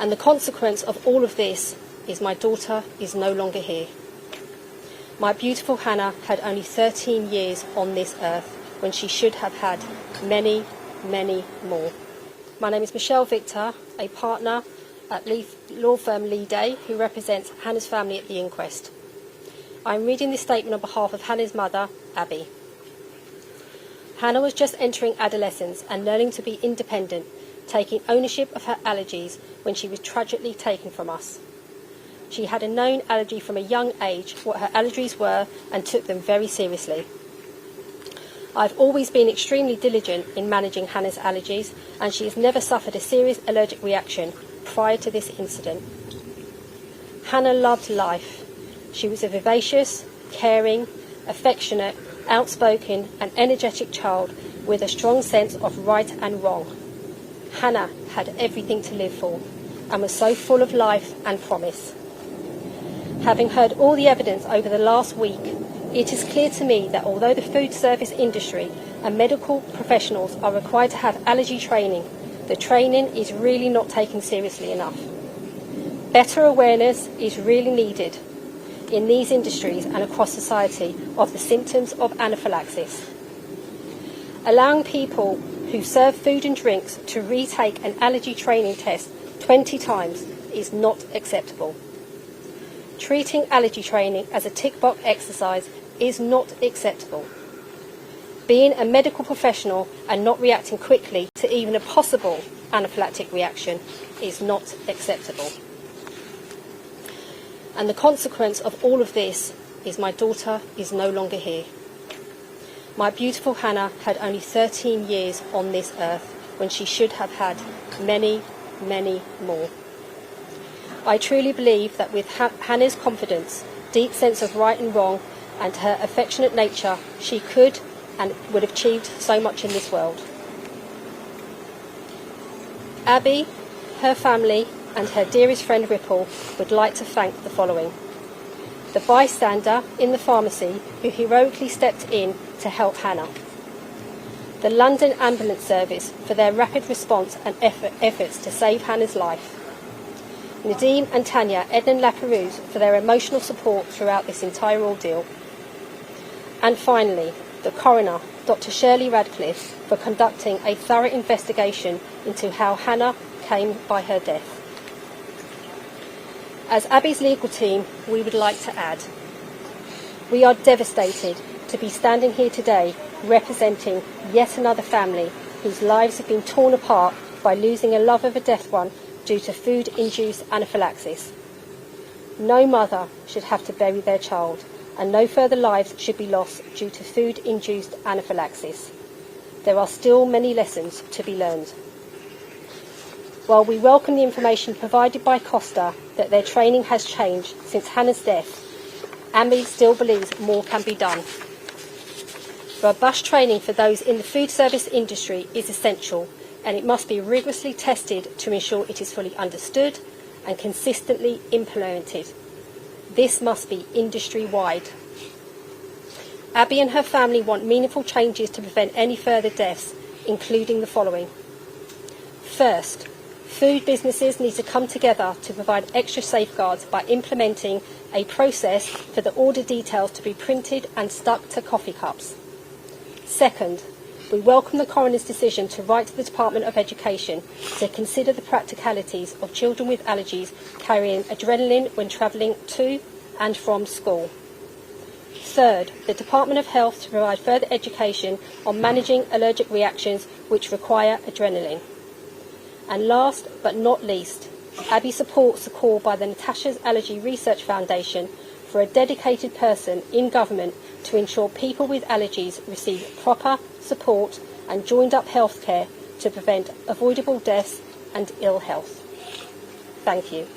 And the consequence of all of this is my daughter is no longer here. My beautiful Hannah had only 13 years on this earth when she should have had many, many more. My name is Michelle Victor, a partner at law firm Lee Day, who represents Hannah's family at the inquest. I am reading this statement on behalf of Hannah's mother, Abby. Hannah was just entering adolescence and learning to be independent, taking ownership of her allergies when she was tragically taken from us. She had a known allergy from a young age, what her allergies were, and took them very seriously. I've always been extremely diligent in managing Hannah's allergies, and she has never suffered a serious allergic reaction prior to this incident. Hannah loved life. She was a vivacious, caring, affectionate, outspoken and energetic child with a strong sense of right and wrong. Hannah had everything to live for and was so full of life and promise. Having heard all the evidence over the last week, it is clear to me that although the food service industry and medical professionals are required to have allergy training, the training is really not taken seriously enough. Better awareness is really needed in these industries and across society of the symptoms of anaphylaxis. Allowing people who serve food and drinks to retake an allergy training test 20 times is not acceptable. Treating allergy training as a tick-box exercise is not acceptable. Being a medical professional and not reacting quickly to even a possible anaphylactic reaction is not acceptable. And the consequence of all of this is my daughter is no longer here. My beautiful Hannah had only 13 years on this earth when she should have had many, many more. I truly believe that with Hannah's confidence, deep sense of right and wrong, and her affectionate nature, she could and would have achieved so much in this world. Abby, her family, and her dearest friend Ripple would like to thank the following: the bystander in the pharmacy who heroically stepped in to help Hannah, the London Ambulance Service for their rapid response and efforts to save Hannah's life, Nadeem and Tanya Ednan-Laperouse for their emotional support throughout this entire ordeal, and finally, the coroner, Dr. Shirley Radcliffe, for conducting a thorough investigation into how Hannah came by her death. As Abby's legal team, we would like to add, we are devastated to be standing here today representing yet another family whose lives have been torn apart by losing a love of a death one due to food-induced anaphylaxis. No mother should have to bury their child, and no further lives should be lost due to food-induced anaphylaxis. There are still many lessons to be learned. While we welcome the information provided by Costa that their training has changed since Hannah's death, Abby still believes more can be done. Robust training for those in the food service industry is essential, and it must be rigorously tested to ensure it is fully understood and consistently implemented. This must be industry-wide. Abby and her family want meaningful changes to prevent any further deaths, including the following. First, food businesses need to come together to provide extra safeguards by implementing a process for the order details to be printed and stuck to coffee cups. Second, we welcome the coroner's decision to write to the Department of Education to consider the practicalities of children with allergies carrying adrenaline when travelling to and from school. Third, the Department of Health to provide further education on managing allergic reactions which require adrenaline. And last but not least, Abby supports the call by the Natasha's Allergy Research Foundation for a dedicated person in government to ensure people with allergies receive proper support and joined-up healthcare to prevent avoidable deaths and ill health. Thank you.